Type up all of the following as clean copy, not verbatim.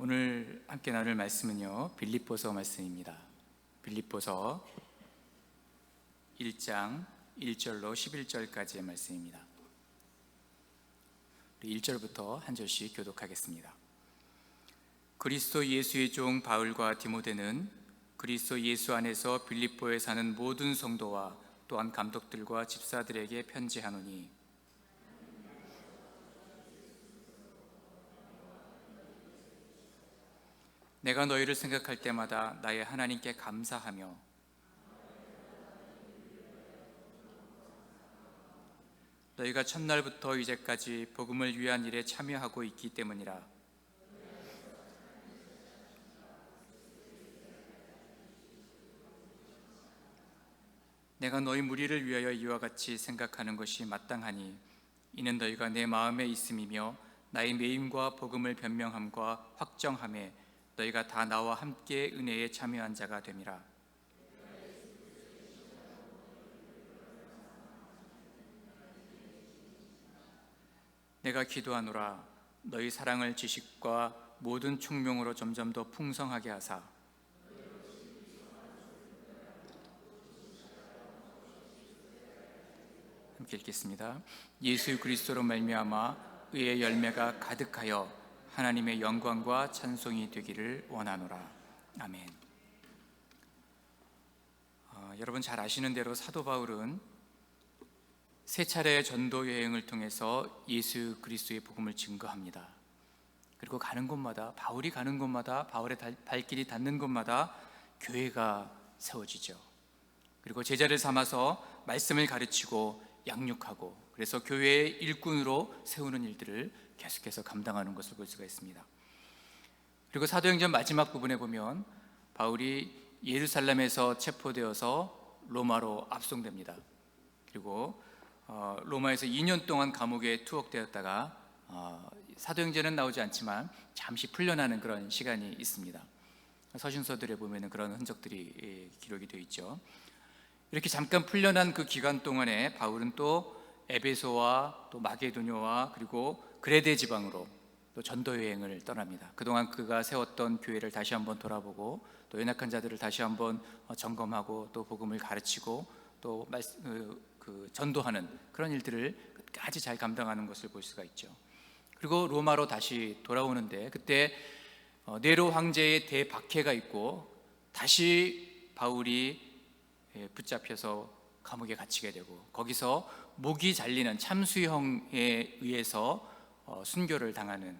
오늘 함께 나눌 말씀은요, 빌립보서 말씀입니다. 빌립보서 1장 1절로 11절까지의 말씀입니다. 1절부터 한 절씩 교독하겠습니다. 그리스도 예수의 종 바울과 디모데는 그리스도 예수 안에서 빌립보에 사는 모든 성도와 또한 감독들과 집사들에게 편지하노니, 내가 너희를 생각할 때마다 나의 하나님께 감사하며 너희가 첫날부터 이제까지 복음을 위한 일에 참여하고 있기 때문이라. 내가 너희 무리를 위하여 이와 같이 생각하는 것이 마땅하니, 이는 너희가 내 마음에 있음이며 나의 매임과 복음을 변명함과 확정함에 너희가 다 나와 함께 은혜에 참여한 자가 됨이라. 내가 기도하노라, 너희 사랑을 지식과 모든 총명으로 점점 더 풍성하게 하사 함께 읽겠습니다. 예수 그리스도로 말미암아 의의 열매가 가득하여 하나님의 영광과 찬송이 되기를 원하노라. 아멘. 여러분 잘 아시는 대로 사도 바울은 세 차례의 전도 여행을 통해서 예수 그리스도의 복음을 증거합니다. 그리고 가는 곳마다, 바울이 가는 곳마다, 바울의 발길이 닿는 곳마다 교회가 세워지죠. 그리고 제자를 삼아서 말씀을 가르치고 양육하고, 그래서 교회의 일꾼으로 세우는 일들을 계속해서 감당하는 것을 볼 수가 있습니다. 그리고 사도행전 마지막 부분에 보면 바울이 예루살렘에서 체포되어서 로마로 압송됩니다. 그리고 로마에서 2년 동안 감옥에 투옥되었다가 사도행전은 나오지 않지만 잠시 풀려나는 그런 시간이 있습니다. 서신서들에 보면 그런 흔적들이 기록이 되어 있죠. 이렇게 잠깐 풀려난 그 기간 동안에 바울은 또 에베소와 또 마게도냐와 그리고 그레데 지방으로 또 전도 여행을 떠납니다. 그동안 그가 세웠던 교회를 다시 한번 돌아보고, 또 연약한 자들을 다시 한번 점검하고, 또 복음을 가르치고, 또 전도하는 그런 일들을 끝까지 잘 감당하는 것을 볼 수가 있죠. 그리고 로마로 다시 돌아오는데, 그때 네로 황제의 대박해가 있고, 다시 바울이 붙잡혀서 감옥에 갇히게 되고, 거기서 목이 잘리는 참수형에 의해서 순교를 당하는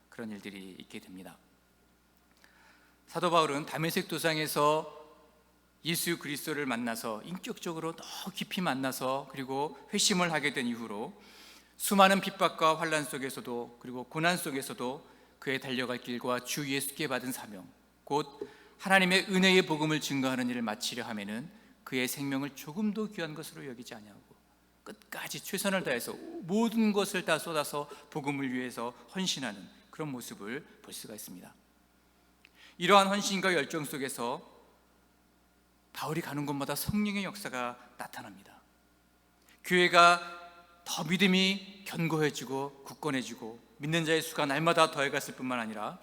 그런 일들이 있게 됩니다. 사도 바울은 다메섹 도상에서 예수 그리스도를 만나서 인격적으로 더 깊이 만나서, 그리고 회심을 하게 된 이후로 수많은 핍박과 환난 속에서도, 그리고 고난 속에서도 그의 달려갈 길과 주 예수께 받은 사명, 곧 하나님의 은혜의 복음을 증거하는 일을 마치려 하면은 그의 생명을 조금도 귀한 것으로 여기지 아니하고 끝까지 최선을 다해서 모든 것을 다 쏟아서 복음을 위해서 헌신하는 그런 모습을 볼 수가 있습니다. 이러한 헌신과 열정 속에서 바울이 가는 곳마다 성령의 역사가 나타납니다. 교회가 더 믿음이 견고해지고 굳건해지고, 믿는 자의 수가 날마다 더해갔을 뿐만 아니라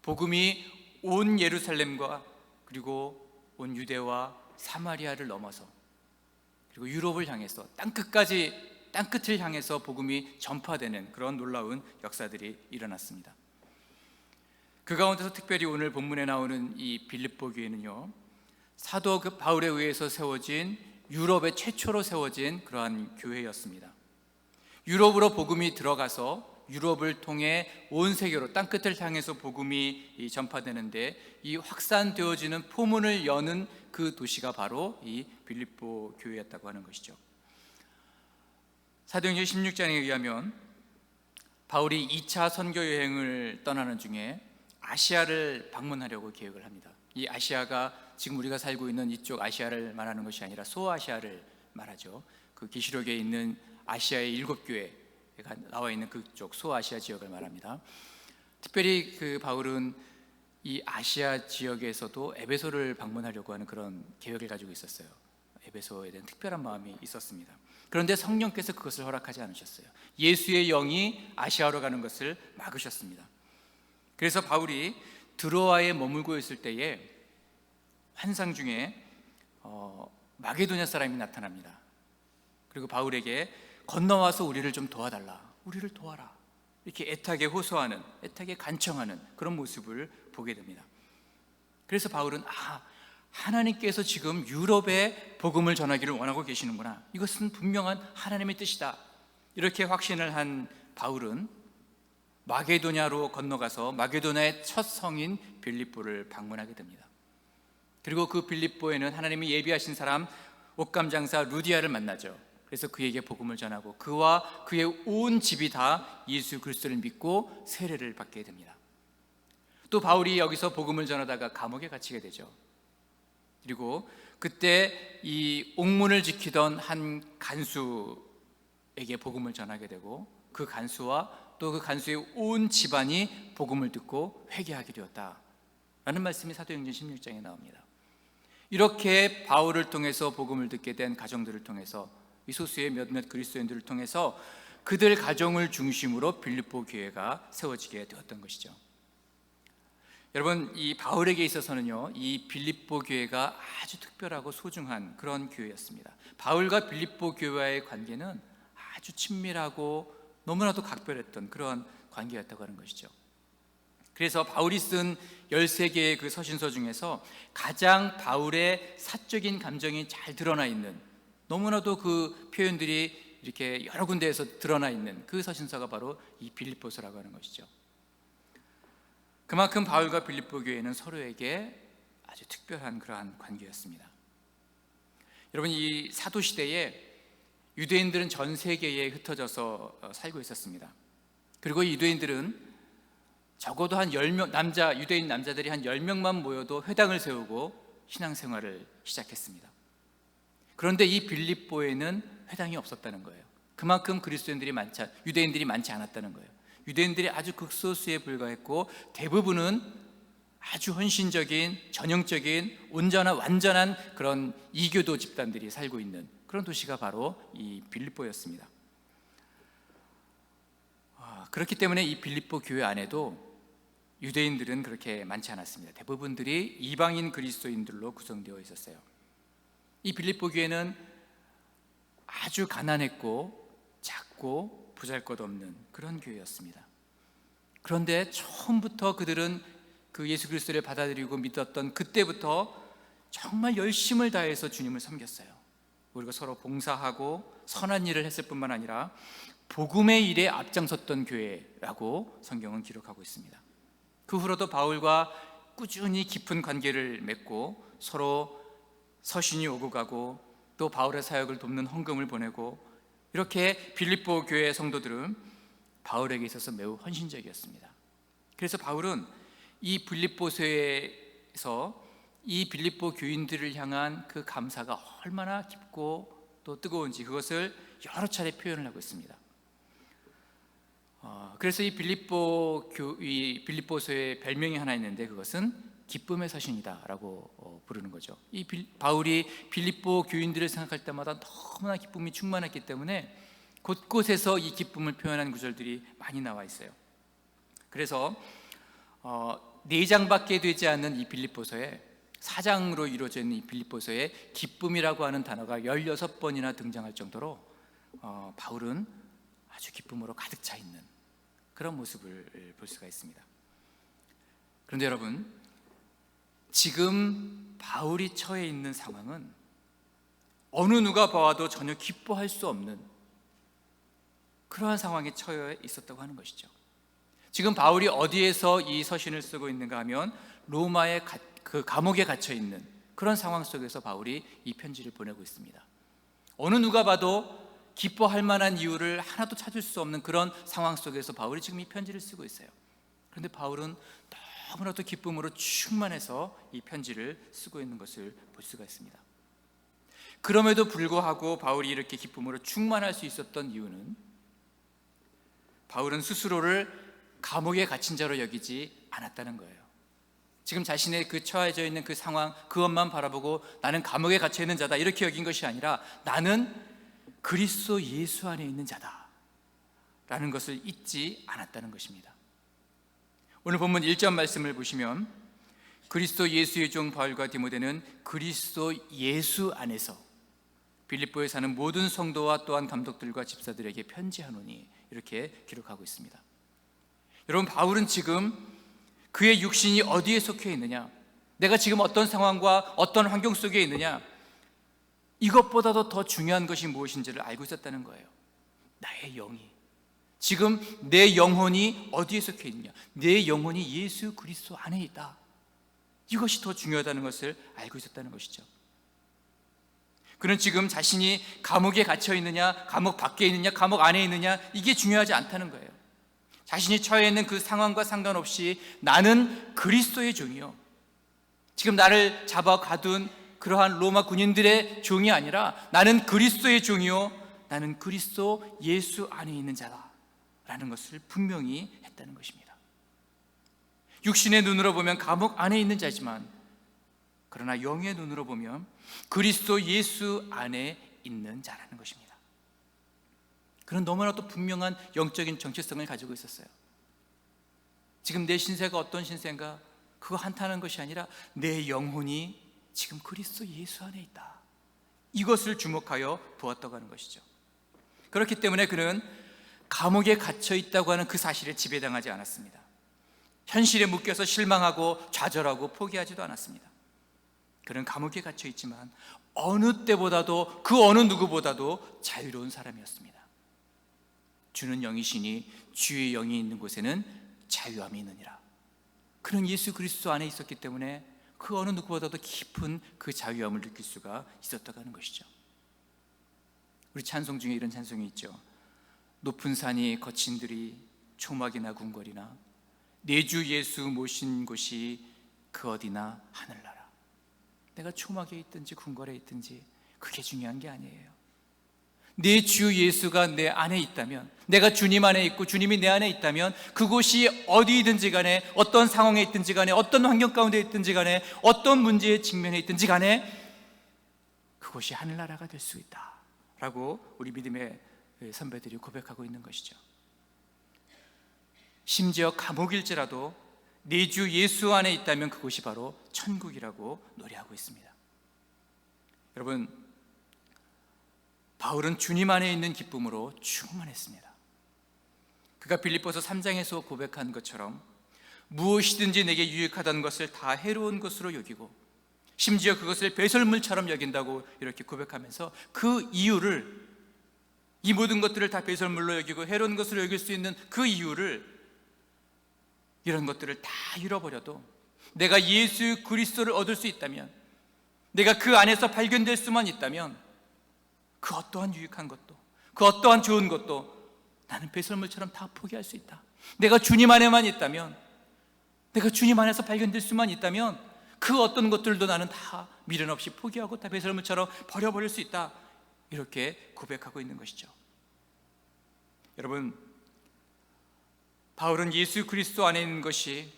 복음이 온 예루살렘과 그리고 온 유대와 사마리아를 넘어서, 그리고 유럽을 향해서 땅끝을 향해서 복음이 전파되는 그런 놀라운 역사들이 일어났습니다. 그 가운데서 특별히 오늘 본문에 나오는 이 빌립보 교회는요, 사도 바울에 의해서 세워진, 유럽의 최초로 세워진 그러한 교회였습니다. 유럽으로 복음이 들어가서 유럽을 통해 온 세계로 땅끝을 향해서 복음이 전파되는데, 이 확산되어지는 포문을 여는 그 도시가 바로 이 빌립보 교회였다고 하는 것이죠. 사도행전 16장에 의하면 바울이 2차 선교 여행을 떠나는 중에 아시아를 방문하려고 계획을 합니다. 이 아시아가 지금 우리가 살고 있는 이쪽 아시아를 말하는 것이 아니라 소아시아를 말하죠. 그 계시록에 있는 아시아의 7교회가 나와 있는 그쪽 소아시아 지역을 말합니다. 특별히 그 바울은 이 아시아 지역에서도 에베소를 방문하려고 하는 그런 계획을 가지고 있었어요. 에베소에 대한 특별한 마음이 있었습니다. 그런데 성령께서 그것을 허락하지 않으셨어요. 예수의 영이 아시아로 가는 것을 막으셨습니다. 그래서 바울이 드로아에 머물고 있을 때에 환상 중에 마게도냐 사람이 나타납니다. 그리고 바울에게 건너와서 우리를 좀 도와달라, 우리를 도와라, 이렇게 애타게 호소하는, 애타게 간청하는 그런 모습을 보게 됩니다. 그래서 바울은 하나님께서 지금 유럽에 복음을 전하기를 원하고 계시는구나, 이것은 분명한 하나님의 뜻이다, 이렇게 확신을 한 바울은 마게도냐로 건너가서 마게도냐의 첫 성인 빌립보를 방문하게 됩니다. 그리고 그 빌립보에는 하나님이 예비하신 사람 옷감 장사 루디아를 만나죠. 그래서 그에게 복음을 전하고 그와 그의 온 집이 다 예수 그리스도를 믿고 세례를 받게 됩니다. 또 바울이 여기서 복음을 전하다가 감옥에 갇히게 되죠. 그리고 그때 이 옥문을 지키던 한 간수에게 복음을 전하게 되고 그 간수와 또 그 간수의 온 집안이 복음을 듣고 회개하게 되었다라는 말씀이 사도행전 16장에 나옵니다. 이렇게 바울을 통해서 복음을 듣게 된 가정들을 통해서, 이 소수의 몇몇 그리스도인들을 통해서 그들 가정을 중심으로 빌립보 교회가 세워지게 되었던 것이죠. 여러분, 이 바울에게 있어서는요, 이 빌립보 교회가 아주 특별하고 소중한 그런 교회였습니다. 바울과 빌립보 교회와의 관계는 아주 친밀하고 너무나도 각별했던 그런 관계였다고 하는 것이죠. 그래서 바울이 쓴 13개의 그 서신서 중에서 가장 바울의 사적인 감정이 잘 드러나 있는, 너무나도 그 표현들이 이렇게 여러 군데에서 드러나 있는 그 서신서가 바로 이 빌립보서라고 하는 것이죠. 그만큼 바울과 빌립보 교회는 서로에게 아주 특별한 그러한 관계였습니다. 여러분, 이 사도 시대에 유대인들은 전 세계에 흩어져서 살고 있었습니다. 그리고 이 유대인들은 적어도 한 10명, 유대인 남자들이 한 10명만 모여도 회당을 세우고 신앙생활을 시작했습니다. 그런데 이 빌립보에는 회당이 없었다는 거예요. 그만큼 유대인들이 많지 않았다는 거예요. 유대인들이 아주 극소수에 불과했고 대부분은 아주 헌신적인, 전형적인, 완전한 그런 이교도 집단들이 살고 있는 그런 도시가 바로 이 빌립보였습니다. 그렇기 때문에 이 빌립보 교회 안에도 유대인들은 그렇게 많지 않았습니다. 대부분들이 이방인 그리스도인들로 구성되어 있었어요. 이 빌립보 교회는 아주 가난했고 작고 보잘것없는 그런 교회였습니다. 그런데 처음부터 그들은 그 예수 그리스도를 받아들이고 믿었던 그때부터 정말 열심을 다해서 주님을 섬겼어요. 그리고 서로 봉사하고 선한 일을 했을 뿐만 아니라 복음의 일에 앞장섰던 교회라고 성경은 기록하고 있습니다. 그 후로도 바울과 꾸준히 깊은 관계를 맺고 서로 서신이 오고 가고 또 바울의 사역을 돕는 헌금을 보내고, 이렇게 빌립보 교회 성도들은 바울에게 있어서 매우 헌신적이었습니다. 그래서 바울은 이 빌립보서에서 이 빌립보 교인들을 향한 그 감사가 얼마나 깊고 또 뜨거운지 그것을 여러 차례 표현을 하고 있습니다. 그래서 이 빌립보서의 별명이 하나 있는데 그것은 기쁨의 서신이다라고 부르는 거죠. 바울이 빌립보 교인들을 생각할 때마다 너무나 기쁨이 충만했기 때문에 곳곳에서 이 기쁨을 표현한 구절들이 많이 나와 있어요. 그래서 4장밖에 되지 않는 이 빌립보서에 4장으로 이루어져 있는 이 빌립보서에 기쁨이라고 하는 단어가 16번이나 등장할 정도로 바울은 아주 기쁨으로 가득 차 있는 그런 모습을 볼 수가 있습니다. 그런데 여러분, 지금 바울이 처해 있는 상황은 어느 누가 봐도 전혀 기뻐할 수 없는 그러한 상황에 처해 있었다고 하는 것이죠. 지금 바울이 어디에서 이 서신을 쓰고 있는가 하면 로마의 그 감옥에 갇혀 있는 그런 상황 속에서 바울이 이 편지를 보내고 있습니다. 어느 누가 봐도 기뻐할 만한 이유를 하나도 찾을 수 없는 그런 상황 속에서 바울이 지금 이 편지를 쓰고 있어요. 그런데 바울은 너무나도 기쁨으로 충만해서 이 편지를 쓰고 있는 것을 볼 수가 있습니다. 그럼에도 불구하고 바울이 이렇게 기쁨으로 충만할 수 있었던 이유는 바울은 스스로를 감옥에 갇힌 자로 여기지 않았다는 거예요. 지금 자신의 그 처해져 있는 그 상황, 그것만 바라보고 나는 감옥에 갇혀 있는 자다 이렇게 여긴 것이 아니라 나는 그리스도 예수 안에 있는 자다 라는 것을 잊지 않았다는 것입니다. 오늘 본문 1절 말씀을 보시면 그리스도 예수의 종 바울과 디모데는 그리스도 예수 안에서 빌립보에 사는 모든 성도와 또한 감독들과 집사들에게 편지하노니 이렇게 기록하고 있습니다. 여러분, 바울은 지금 그의 육신이 어디에 속해 있느냐, 내가 지금 어떤 상황과 어떤 환경 속에 있느냐, 이것보다도 더 중요한 것이 무엇인지를 알고 있었다는 거예요. 나의 영이, 지금 내 영혼이 어디에 속해 있느냐, 내 영혼이 예수 그리스도 안에 있다, 이것이 더 중요하다는 것을 알고 있었다는 것이죠. 그는 지금 자신이 감옥에 갇혀 있느냐, 감옥 밖에 있느냐, 감옥 안에 있느냐, 이게 중요하지 않다는 거예요. 자신이 처해 있는 그 상황과 상관없이 나는 그리스도의 종이요, 지금 나를 잡아 가둔 그러한 로마 군인들의 종이 아니라 나는 그리스도의 종이요, 나는 그리스도 예수 안에 있는 자다 라는 것을 분명히 했다는 것입니다. 육신의 눈으로 보면 감옥 안에 있는 자지만, 그러나 영의 눈으로 보면 그리스도 예수 안에 있는 자라는 것입니다. 그는 너무나도 분명한 영적인 정체성을 가지고 있었어요. 지금 내 신세가 어떤 신세인가, 그거 한탄하는 것이 아니라 내 영혼이 지금 그리스도 예수 안에 있다, 이것을 주목하여 보았다고 하는 것이죠. 그렇기 때문에 그는 감옥에 갇혀 있다고 하는 그 사실에 지배당하지 않았습니다. 현실에 묶여서 실망하고 좌절하고 포기하지도 않았습니다. 그는 감옥에 갇혀 있지만 어느 때보다도, 그 어느 누구보다도 자유로운 사람이었습니다. 주는 영이시니 주의 영이 있는 곳에는 자유함이 있느니라. 그는 예수 그리스도 안에 있었기 때문에 그 어느 누구보다도 깊은 그 자유함을 느낄 수가 있었다고 하는 것이죠. 우리 찬송 중에 이런 찬송이 있죠. 높은 산이 거친 들이 초막이나 궁궐이나 내 주 예수 모신 곳이 그 어디나 하늘나라. 내가 초막에 있든지 궁궐에 있든지 그게 중요한 게 아니에요. 내 주 예수가 내 안에 있다면, 내가 주님 안에 있고 주님이 내 안에 있다면 그곳이 어디든지 간에, 어떤 상황에 있든지 간에, 어떤 환경 가운데 있든지 간에, 어떤 문제에 직면해 있든지 간에 그곳이 하늘나라가 될 수 있다 라고 우리 믿음의 선배들이 고백하고 있는 것이죠. 심지어 감옥일지라도 내 주 예수 안에 있다면 그곳이 바로 천국이라고 노래하고 있습니다. 여러분, 바울은 주님 안에 있는 기쁨으로 충만했습니다. 그가 빌립보서 3장에서 고백한 것처럼 무엇이든지 내게 유익하다는 것을 다 해로운 것으로 여기고 심지어 그것을 배설물처럼 여긴다고 이렇게 고백하면서 그 이유를, 이 모든 것들을 다 배설물로 여기고 해로운 것으로 여길 수 있는 그 이유를, 이런 것들을 다 잃어버려도 내가 예수 그리스도를 얻을 수 있다면, 내가 그 안에서 발견될 수만 있다면 그 어떠한 유익한 것도, 그 어떠한 좋은 것도 나는 배설물처럼 다 포기할 수 있다. 내가 주님 안에만 있다면, 내가 주님 안에서 발견될 수만 있다면 그 어떤 것들도 나는 다 미련 없이 포기하고 다 배설물처럼 버려버릴 수 있다, 이렇게 고백하고 있는 것이죠. 여러분, 바울은 예수 그리스도 안에 있는 것이,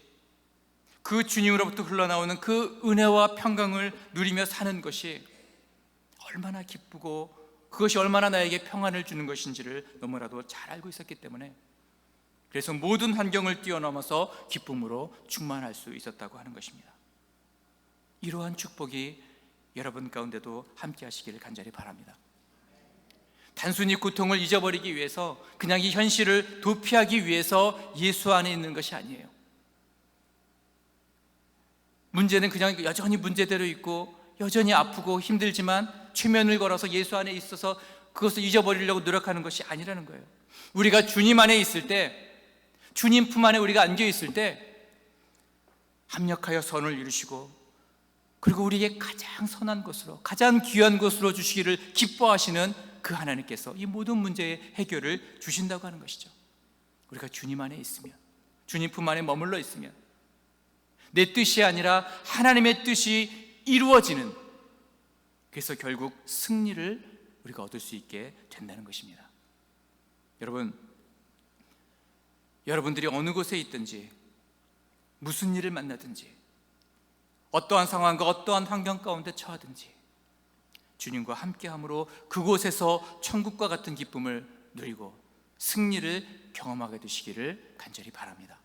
그 주님으로부터 흘러나오는 그 은혜와 평강을 누리며 사는 것이 얼마나 기쁘고 그것이 얼마나 나에게 평안을 주는 것인지를 너무나도 잘 알고 있었기 때문에, 그래서 모든 환경을 뛰어넘어서 기쁨으로 충만할 수 있었다고 하는 것입니다. 이러한 축복이 여러분 가운데도 함께 하시기를 간절히 바랍니다. 단순히 고통을 잊어버리기 위해서, 그냥 이 현실을 도피하기 위해서 예수 안에 있는 것이 아니에요. 문제는 그냥 여전히 문제대로 있고 여전히 아프고 힘들지만 최면을 걸어서 예수 안에 있어서 그것을 잊어버리려고 노력하는 것이 아니라는 거예요. 우리가 주님 안에 있을 때, 주님 품 안에 우리가 안겨 있을 때 합력하여 선을 이루시고, 그리고 우리에게 가장 선한 것으로, 가장 귀한 것으로 주시기를 기뻐하시는 그 하나님께서 이 모든 문제의 해결을 주신다고 하는 것이죠. 우리가 주님 안에 있으면, 주님 품 안에 머물러 있으면 내 뜻이 아니라 하나님의 뜻이 이루어지는, 그래서 결국 승리를 우리가 얻을 수 있게 된다는 것입니다. 여러분들이 어느 곳에 있든지, 무슨 일을 만나든지, 어떠한 상황과 어떠한 환경 가운데 처하든지 주님과 함께함으로 그곳에서 천국과 같은 기쁨을 누리고 승리를 경험하게 되시기를 간절히 바랍니다.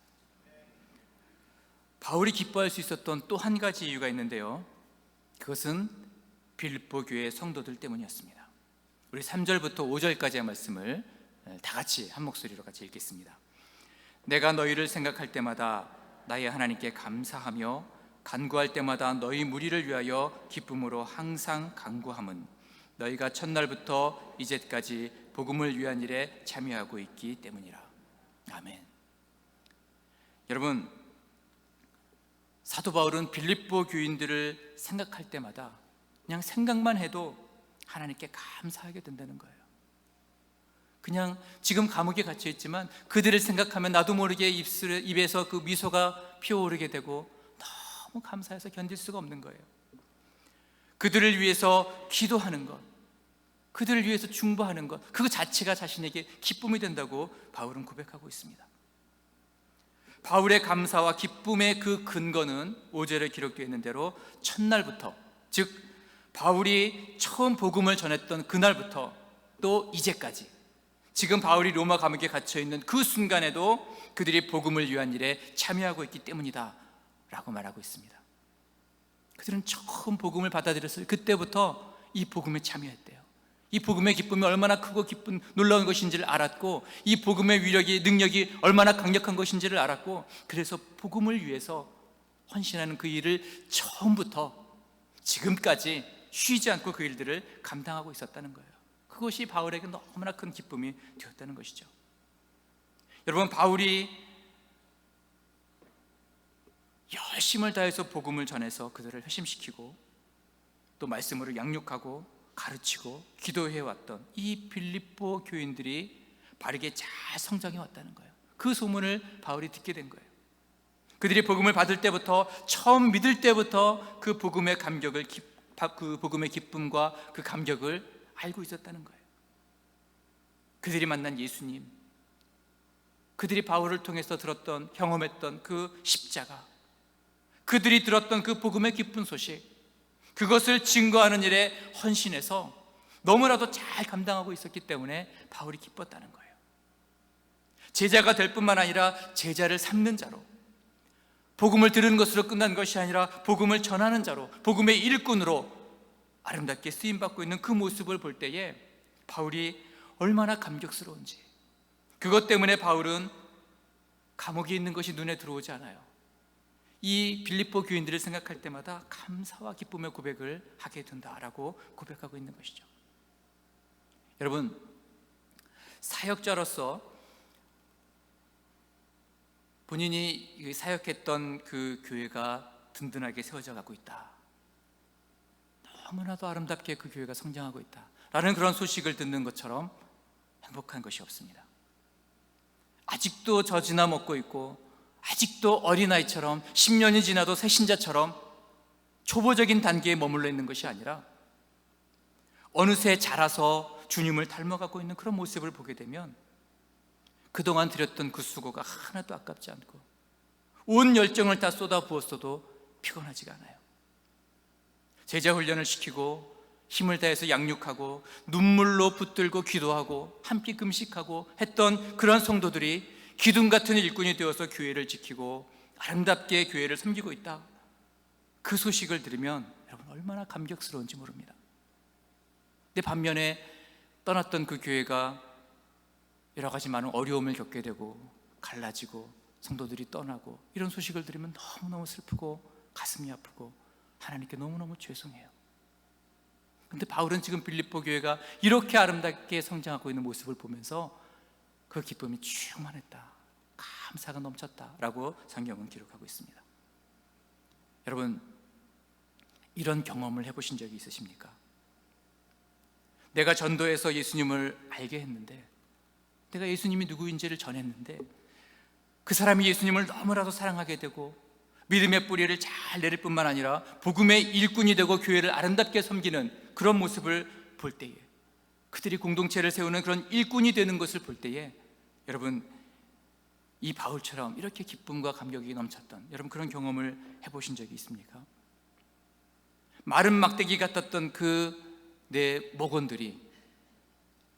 바울이 기뻐할 수 있었던 또 한 가지 이유가 있는데요, 그것은 빌립보 교회 성도들 때문이었습니다. 우리 3절부터 5절까지의 말씀을 다 같이 한 목소리로 같이 읽겠습니다. 내가 너희를 생각할 때마다 나의 하나님께 감사하며 간구할 때마다 너희 무리를 위하여 기쁨으로 항상 간구함은 너희가 첫날부터 이제까지 복음을 위한 일에 참여하고 있기 때문이라. 아멘. 여러분, 사도 바울은 빌립보 교인들을 생각할 때마다 그냥 생각만 해도 하나님께 감사하게 된다는 거예요. 그냥 지금 감옥에 갇혀 있지만 그들을 생각하면 나도 모르게 입에서 그 미소가 피어오르게 되고 너무 감사해서 견딜 수가 없는 거예요. 그들을 위해서 기도하는 것, 그들을 위해서 중보하는 것, 그거 자체가 자신에게 기쁨이 된다고 바울은 고백하고 있습니다. 바울의 감사와 기쁨의 그 근거는 5절에 기록되어 있는 대로 첫날부터, 즉 바울이 처음 복음을 전했던 그날부터 또 이제까지, 지금 바울이 로마 감옥에 갇혀 있는 그 순간에도 그들이 복음을 위한 일에 참여하고 있기 때문이다 라고 말하고 있습니다. 그들은 처음 복음을 받아들였을 그때부터 이 복음에 참여했대요. 이 복음의 기쁨이 얼마나 크고 기쁜 놀라운 것인지를 알았고, 이 복음의 위력이, 능력이 얼마나 강력한 것인지를 알았고, 그래서 복음을 위해서 헌신하는 그 일을 처음부터 지금까지 쉬지 않고 그 일들을 감당하고 있었다는 거예요. 그것이 바울에게 너무나 큰 기쁨이 되었다는 것이죠. 여러분, 바울이 열심을 다해서 복음을 전해서 그들을 회심시키고 또 말씀으로 양육하고 가르치고 기도해왔던 이 빌립보 교인들이 바르게 잘 성장해 왔다는 거예요. 그 소문을 바울이 듣게 된 거예요. 그들이 복음을 받을 때부터, 처음 믿을 때부터 그 복음의 감격을, 그 복음의 기쁨과 그 감격을 알고 있었다는 거예요. 그들이 만난 예수님, 그들이 바울을 통해서 들었던, 경험했던 그 십자가, 그들이 들었던 그 복음의 기쁜 소식, 그것을 증거하는 일에 헌신해서 너무나도 잘 감당하고 있었기 때문에 바울이 기뻤다는 거예요. 제자가 될 뿐만 아니라 제자를 삼는 자로, 복음을 들은 것으로 끝난 것이 아니라 복음을 전하는 자로, 복음의 일꾼으로 아름답게 쓰임받고 있는 그 모습을 볼 때에 바울이 얼마나 감격스러운지, 그것 때문에 바울은 감옥에 있는 것이 눈에 들어오지 않아요. 이 빌립보 교인들을 생각할 때마다 감사와 기쁨의 고백을 하게 된다라고 고백하고 있는 것이죠. 여러분, 사역자로서 본인이 사역했던 그 교회가 든든하게 세워져 가고 있다, 너무나도 아름답게 그 교회가 성장하고 있다 라는 그런 소식을 듣는 것처럼 행복한 것이 없습니다. 아직도 젖이나 먹고 있고, 아직도 어린아이처럼 10년이 지나도 새신자처럼 초보적인 단계에 머물러 있는 것이 아니라 어느새 자라서 주님을 닮아가고 있는 그런 모습을 보게 되면 그동안 들였던 그 수고가 하나도 아깝지 않고 온 열정을 다 쏟아부었어도 피곤하지가 않아요. 제자 훈련을 시키고 힘을 다해서 양육하고 눈물로 붙들고 기도하고 함께 금식하고 했던 그런 성도들이 기둥 같은 일꾼이 되어서 교회를 지키고 아름답게 교회를 섬기고 있다, 그 소식을 들으면 여러분 얼마나 감격스러운지 모릅니다. 근데 반면에 떠났던 그 교회가 여러 가지 많은 어려움을 겪게 되고 갈라지고 성도들이 떠나고 이런 소식을 들으면 너무너무 슬프고 가슴이 아프고 하나님께 너무너무 죄송해요. 근데 바울은 지금 빌립보 교회가 이렇게 아름답게 성장하고 있는 모습을 보면서 그 기쁨이 충만했다, 감사가 넘쳤다라고 성경은 기록하고 있습니다. 여러분, 이런 경험을 해보신 적이 있으십니까? 내가 전도해서 예수님을 알게 했는데, 내가 예수님이 누구인지를 전했는데 그 사람이 예수님을 너무나도 사랑하게 되고 믿음의 뿌리를 잘 내릴 뿐만 아니라 복음의 일꾼이 되고 교회를 아름답게 섬기는 그런 모습을 볼 때에, 그들이 공동체를 세우는 그런 일꾼이 되는 것을 볼 때에 여러분, 이 바울처럼 이렇게 기쁨과 감격이 넘쳤던 여러분 그런 경험을 해보신 적이 있습니까? 마른 막대기 같았던 그 내 목원들이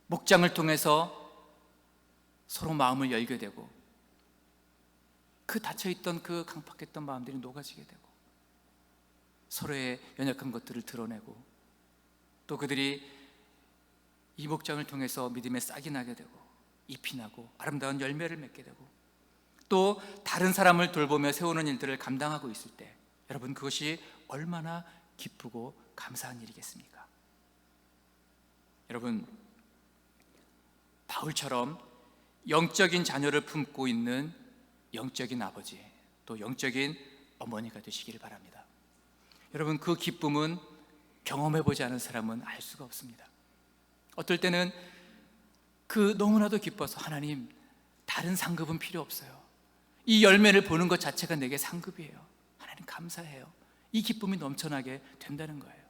목장을 통해서 서로 마음을 열게 되고 그 닫혀있던 그 강팍했던 마음들이 녹아지게 되고 서로의 연약한 것들을 드러내고 또 그들이 이 목장을 통해서 믿음의 싹이 나게 되고 잎이 나고 아름다운 열매를 맺게 되고 또 다른 사람을 돌보며 세우는 일들을 감당하고 있을 때 여러분, 그것이 얼마나 기쁘고 감사한 일이겠습니까? 여러분, 바울처럼 영적인 자녀를 품고 있는 영적인 아버지, 또 영적인 어머니가 되시기를 바랍니다. 여러분, 그 기쁨은 경험해보지 않은 사람은 알 수가 없습니다. 어떨 때는 그 너무나도 기뻐서 하나님, 다른 상급은 필요 없어요. 이 열매를 보는 것 자체가 내게 상급이에요. 하나님 감사해요. 이 기쁨이 넘쳐나게 된다는 거예요.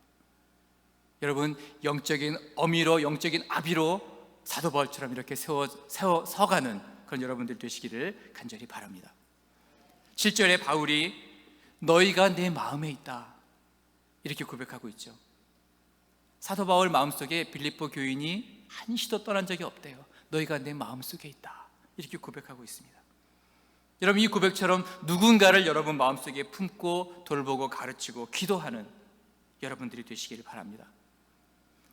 여러분, 영적인 어미로, 영적인 아비로 사도 바울처럼 이렇게 서가는 그런 여러분들 되시기를 간절히 바랍니다. 7절에 바울이 너희가 내 마음에 있다 이렇게 고백하고 있죠. 사도 바울 마음속에 빌립보 교인이 한시도 떠난 적이 없대요. 너희가 내 마음속에 있다 이렇게 고백하고 있습니다. 여러분, 이 고백처럼 누군가를 여러분 마음속에 품고 돌보고 가르치고 기도하는 여러분들이 되시기를 바랍니다.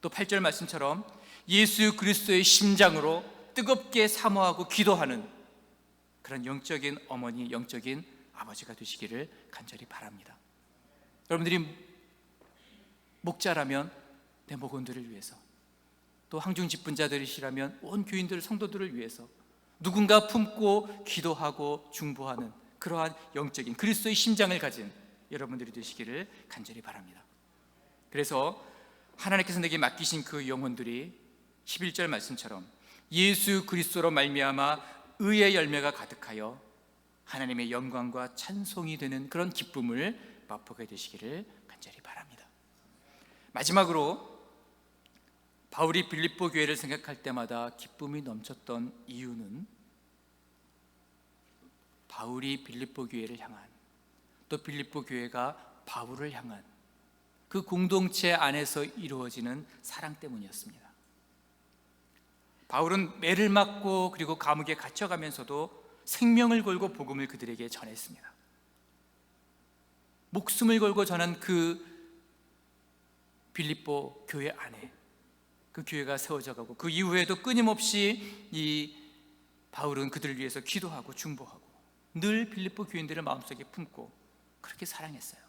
또 8절 말씀처럼 예수 그리스도의 심장으로 뜨겁게 사모하고 기도하는 그런 영적인 어머니, 영적인 아버지가 되시기를 간절히 바랍니다. 여러분들이 목자라면 내 목원들을 위해서, 또 항중 직분자들이시라면 온 교인들, 성도들을 위해서 누군가 품고 기도하고 중보하는 그러한 영적인 그리스도의 심장을 가진 여러분들이 되시기를 간절히 바랍니다. 그래서 하나님께서 내게 맡기신 그 영혼들이 11절 말씀처럼 예수 그리스도로 말미암아 의의 열매가 가득하여 하나님의 영광과 찬송이 되는 그런 기쁨을 맛보게 되시기를 간절히 바랍니다. 마지막으로 바울이 빌립보 교회를 생각할 때마다 기쁨이 넘쳤던 이유는 바울이 빌립보 교회를 향한, 또 빌립보 교회가 바울을 향한 그 공동체 안에서 이루어지는 사랑 때문이었습니다. 바울은 매를 맞고 그리고 감옥에 갇혀가면서도 생명을 걸고 복음을 그들에게 전했습니다. 목숨을 걸고 전한 그 빌립보 교회 안에 그 교회가 세워져 가고 그 이후에도 끊임없이 이 바울은 그들을 위해서 기도하고 중보하고 늘 빌립보 교인들을 마음속에 품고 그렇게 사랑했어요.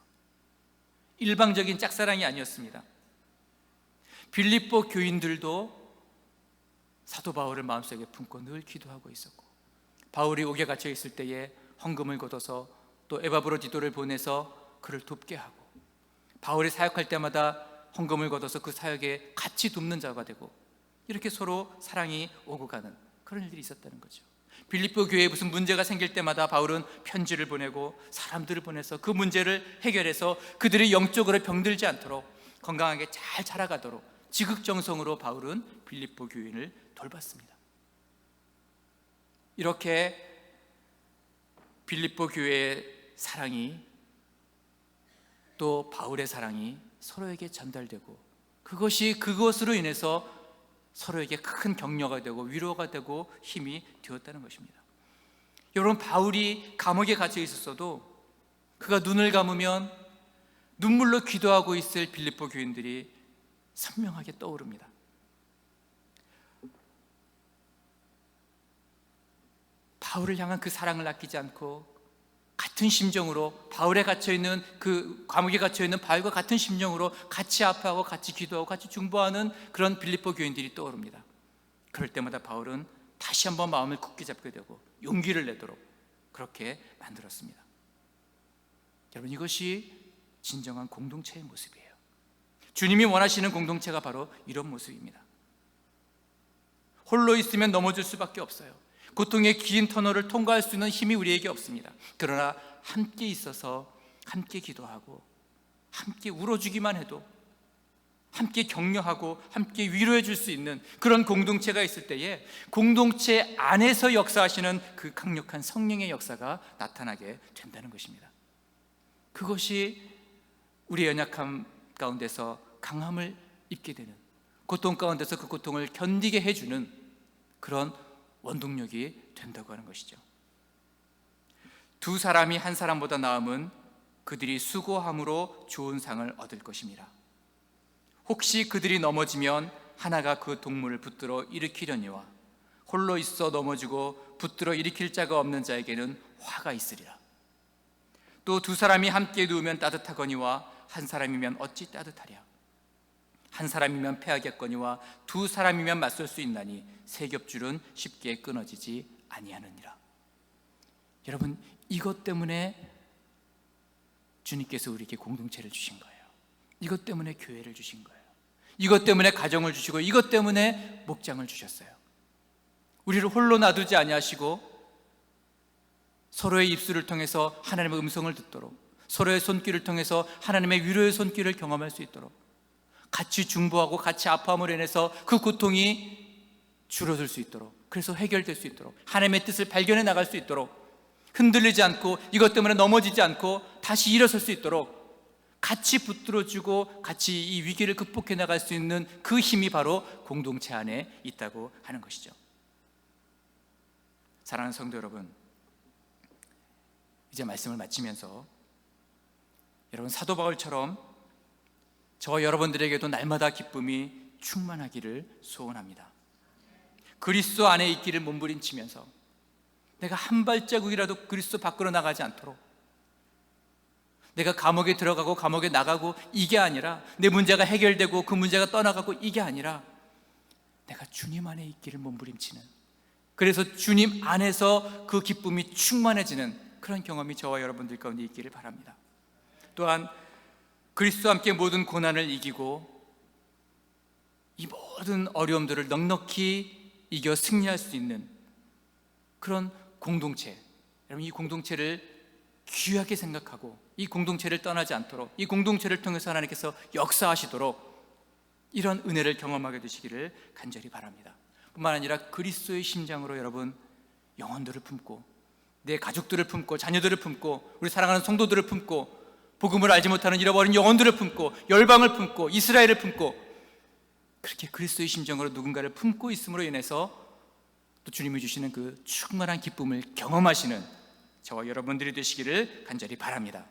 일방적인 짝사랑이 아니었습니다. 빌립보 교인들도 사도 바울을 마음속에 품고 늘 기도하고 있었고, 바울이 옥에 갇혀 있을 때에 헌금을 걷어서 또 에바브로디도를 보내서 그를 돕게 하고, 바울이 사역할 때마다 헌금을 걷어서 그 사역에 같이 돕는 자가 되고, 이렇게 서로 사랑이 오고 가는 그런 일들이 있었다는 거죠. 빌립보 교회에 무슨 문제가 생길 때마다 바울은 편지를 보내고 사람들을 보내서 그 문제를 해결해서 그들이 영적으로 병들지 않도록 건강하게 잘 자라가도록 지극정성으로 바울은 빌립보 교인을 돌봤습니다. 이렇게 빌립보 교회의 사랑이 또 바울의 사랑이 서로에게 전달되고 그것으로 인해서 서로에게 큰 격려가 되고 위로가 되고 힘이 되었다는 것입니다. 여러분, 바울이 감옥에 갇혀 있었어도 그가 눈을 감으면 눈물로 기도하고 있을 빌립보 교인들이 선명하게 떠오릅니다. 바울을 향한 그 사랑을 아끼지 않고 같은 심정으로 바울에 갇혀있는 그 감옥에 갇혀있는 바울과 같은 심정으로 같이 아파하고 같이 기도하고 같이 중보하는 그런 빌립보 교인들이 떠오릅니다. 그럴 때마다 바울은 다시 한번 마음을 굳게 잡게 되고 용기를 내도록 그렇게 만들었습니다. 여러분, 이것이 진정한 공동체의 모습이에요. 주님이 원하시는 공동체가 바로 이런 모습입니다. 홀로 있으면 넘어질 수밖에 없어요. 고통의 긴 터널을 통과할 수 있는 힘이 우리에게 없습니다. 그러나 함께 있어서 함께 기도하고 함께 울어주기만 해도 함께 격려하고 함께 위로해 줄 수 있는 그런 공동체가 있을 때에 공동체 안에서 역사하시는 그 강력한 성령의 역사가 나타나게 된다는 것입니다. 그것이 우리의 연약함 가운데서 강함을 입게 되는, 고통 가운데서 그 고통을 견디게 해주는 그런 원동력이 된다고 하는 것이죠. 두 사람이 한 사람보다 나음은 그들이 수고함으로 좋은 상을 얻을 것입니다. 혹시 그들이 넘어지면 하나가 그 동물을 붙들어 일으키려니와 홀로 있어 넘어지고 붙들어 일으킬 자가 없는 자에게는 화가 있으리라. 또 두 사람이 함께 누우면 따뜻하거니와 한 사람이면 어찌 따뜻하랴. 한 사람이면 패하겠거니와 두 사람이면 맞설 수 있나니 세 겹줄은 쉽게 끊어지지 아니하느니라. 여러분, 이것 때문에 주님께서 우리에게 공동체를 주신 거예요. 이것 때문에 교회를 주신 거예요. 이것 때문에 가정을 주시고 이것 때문에 목장을 주셨어요. 우리를 홀로 놔두지 아니하시고 서로의 입술을 통해서 하나님의 음성을 듣도록, 서로의 손길을 통해서 하나님의 위로의 손길을 경험할 수 있도록, 같이 중보하고 같이 아파함으로 인해서 그 고통이 줄어들 수 있도록, 그래서 해결될 수 있도록, 하나님의 뜻을 발견해 나갈 수 있도록, 흔들리지 않고 이것 때문에 넘어지지 않고 다시 일어설 수 있도록 같이 붙들어주고 같이 이 위기를 극복해 나갈 수 있는 그 힘이 바로 공동체 안에 있다고 하는 것이죠. 사랑하는 성도 여러분, 이제 말씀을 마치면서 여러분, 사도 바울처럼 저와 여러분들에게도 날마다 기쁨이 충만하기를 소원합니다. 그리스도 안에 있기를 몸부림치면서 내가 한 발자국이라도 그리스도 밖으로 나가지 않도록, 내가 감옥에 들어가고 감옥에 나가고 이게 아니라, 내 문제가 해결되고 그 문제가 떠나가고 이게 아니라 내가 주님 안에 있기를 몸부림치는, 그래서 주님 안에서 그 기쁨이 충만해지는 그런 경험이 저와 여러분들 가운데 있기를 바랍니다. 또한 그리스도와 함께 모든 고난을 이기고 이 모든 어려움들을 넉넉히 이겨 승리할 수 있는 그런 공동체, 여러분, 이 공동체를 귀하게 생각하고 이 공동체를 떠나지 않도록, 이 공동체를 통해서 하나님께서 역사하시도록 이런 은혜를 경험하게 되시기를 간절히 바랍니다. 뿐만 아니라 그리스도의 심장으로 여러분, 영혼들을 품고 내 가족들을 품고 자녀들을 품고 우리 사랑하는 성도들을 품고 복음을 알지 못하는 잃어버린 영혼들을 품고 열방을 품고 이스라엘을 품고, 그렇게 그리스도의 심정으로 누군가를 품고 있음으로 인해서 또 주님이 주시는 그 충만한 기쁨을 경험하시는 저와 여러분들이 되시기를 간절히 바랍니다.